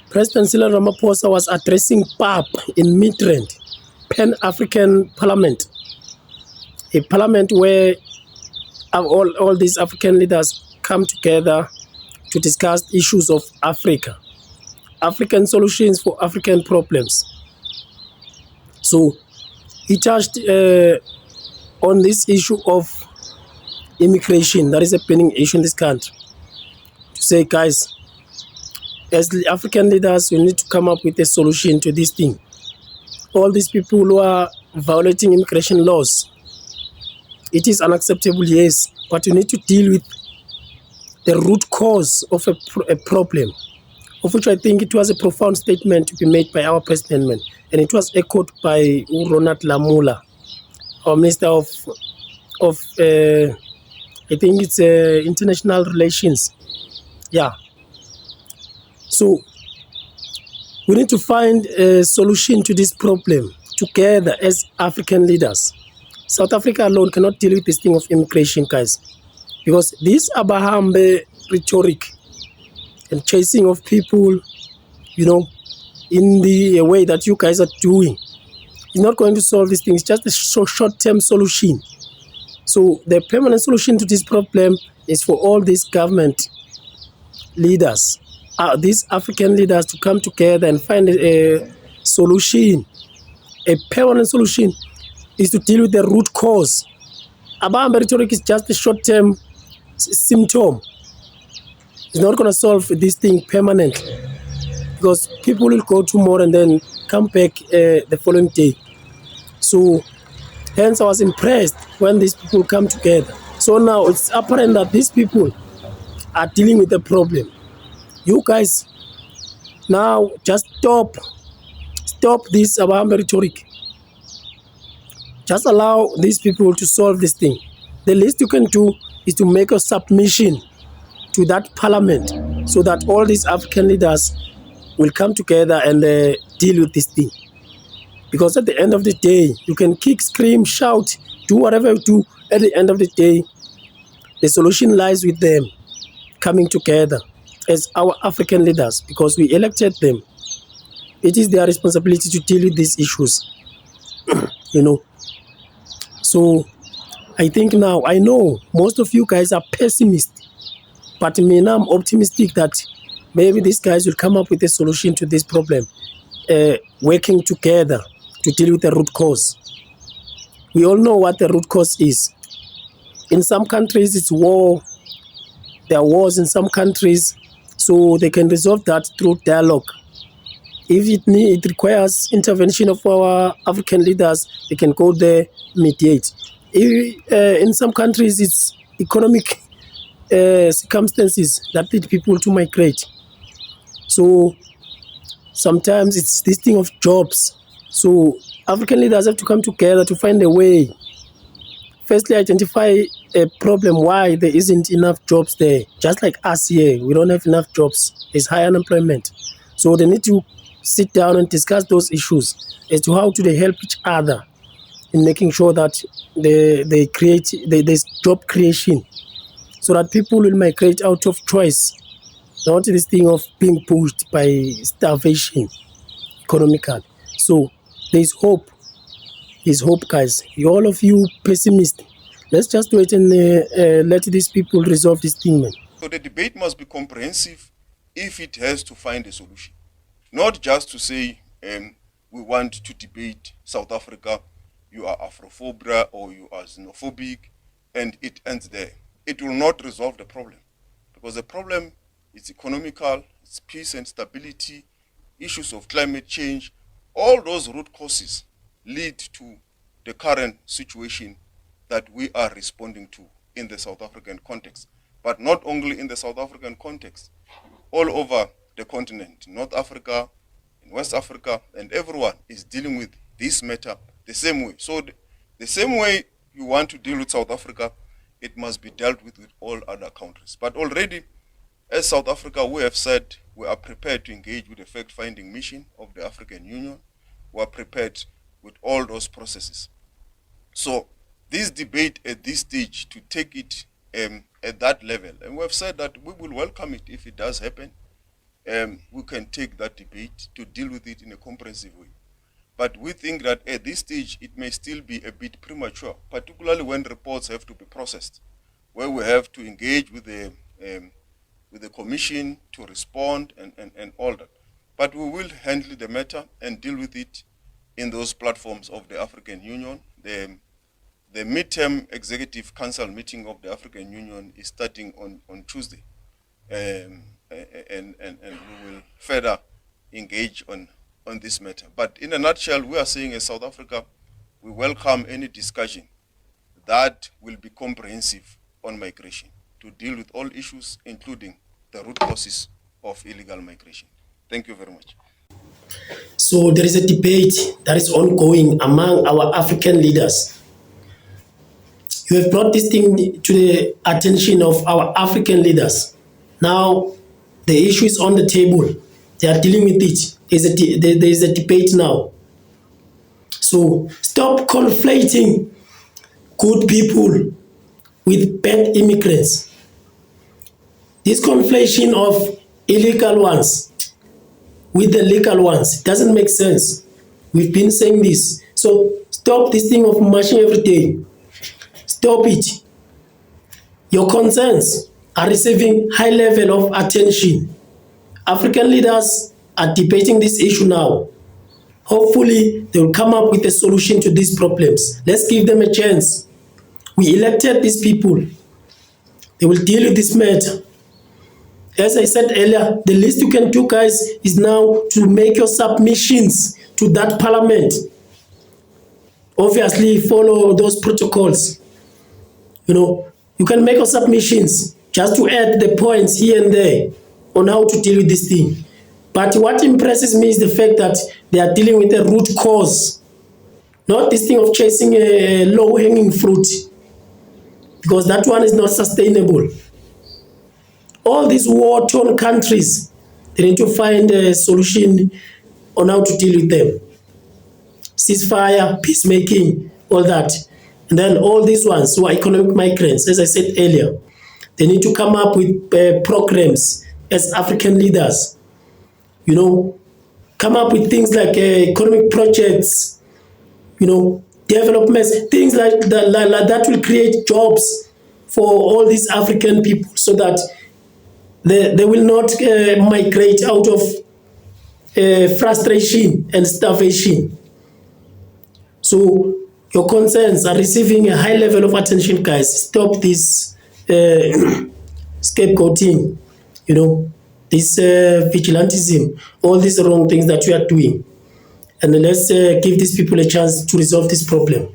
President Cyril Ramaphosa was addressing PAP in Midrand, Pan-African Parliament, a parliament where all these African leaders come together to discuss issues of Africa, African solutions for African problems. So he touched on this issue of immigration, that is a burning issue in this country. To say, guys, as African leaders, we need to come up with a solution to this thing. All these people who are violating immigration laws, it is unacceptable, yes, but we need to deal with the root cause of a problem, of which I think it was a profound statement to be made by our president, and it was echoed by Ronald Lamola, our Minister of I think it's international relations. Yeah. So we need to find a solution to this problem together as African leaders. South Africa alone cannot deal with this thing of immigration, guys, because this Abahambe rhetoric and chasing of people, in the way that you guys are doing, is not going to solve these things. It's just a short-term solution. So the permanent solution to this problem is for all these government leaders, these African leaders, to come together and find a solution. A permanent solution is to deal with the root cause. Abahambe rhetoric is just a short-term symptom. It's not going to solve this thing permanently, because people will go tomorrow and then come back the following day. So hence I was impressed when these people come together. So now it's apparent that these people are dealing with the problem. You guys now just stop this Abahambe rhetoric. Just allow these people to solve this thing. The least you can do is to make a submission to that parliament so that all these African leaders will come together and deal with this thing. Because at the end of the day, you can kick, scream, shout, do whatever you do. At the end of the day, the solution lies with them coming together as our African leaders, because we elected them. It is their responsibility to deal with these issues. So I think now, I know most of you guys are pessimists, but me now I'm optimistic that maybe these guys will come up with a solution to this problem, working together to deal with the root cause. We all know what the root cause is. In some countries, it's war. There are wars in some countries, so they can resolve that through dialogue. If it requires intervention of our African leaders, they can go there, mediate. In some countries, it's economic circumstances that lead people to migrate. So sometimes it's this thing of jobs. So African leaders have to come together to find a way. Firstly, identify a problem why there isn't enough jobs there. Just like us here, we don't have enough jobs. There's high unemployment. So they need to sit down and discuss those issues as to how do they help each other in making sure that there's job creation, so that people will migrate out of choice, not this thing of being pushed by starvation economically. So there's hope. There's hope, guys. All of you pessimists, let's just wait and let these people resolve this thing, man. So the debate must be comprehensive if it has to find a solution. Not just to say, we want to debate South Africa, you are Afrophobia or you are xenophobic, and it ends there. It will not resolve the problem, because the problem is economical, it's peace and stability, issues of climate change. All those root causes lead to the current situation that we are responding to in the South African context. But not only in the South African context, all over the continent, North Africa, in West Africa, and everyone is dealing with this matter the same way. So the same way you want to deal with South Africa, it must be dealt with all other countries. But already, as South Africa, we have said we are prepared to engage with the fact-finding mission of the African Union. We are prepared with all those processes. So this debate at this stage, to take it at that level, and we have said that we will welcome it if it does happen, we can take that debate to deal with it in a comprehensive way. But we think that at this stage, it may still be a bit premature, particularly when reports have to be processed, where we have to engage with the commission to respond and all that. But we will handle the matter and deal with it in those platforms of the African Union. The midterm executive council meeting of the African Union is starting on Tuesday. And we will further engage on this matter. But in a nutshell, we are saying as South Africa, we welcome any discussion that will be comprehensive on migration to deal with all issues, including the root causes of illegal migration. Thank you very much. So there is a debate that is ongoing among our African leaders. You have brought this thing to the attention of our African leaders. Now, the issue is on the table. They are dealing with it. There is a debate now. So stop conflating good people with bad immigrants. This conflation of illegal ones with the legal ones doesn't make sense. We've been saying this. So stop this thing of marching every day. Stop it. Your concerns are receiving high level of attention. African leaders are debating this issue now. Hopefully, they will come up with a solution to these problems. Let's give them a chance. We elected these people. They will deal with this matter. As I said earlier, the least you can do, guys, is now to make your submissions to that parliament. Obviously, follow those protocols. You can make your submissions just to add the points here and there on how to deal with this thing. But what impresses me is the fact that they are dealing with a root cause, not this thing of chasing a low-hanging fruit, because that one is not sustainable. All these war-torn countries, they need to find a solution on how to deal with them. Ceasefire, peacemaking, all that. And then all these ones who are economic migrants, as I said earlier, they need to come up with programs as African leaders. Come up with things like economic projects, developments, things like that will create jobs for all these African people so that they will not migrate out of frustration and starvation. So your concerns are receiving a high level of attention, guys. Stop this scapegoating, this vigilantism, all these wrong things that you are doing. And let's give these people a chance to resolve this problem.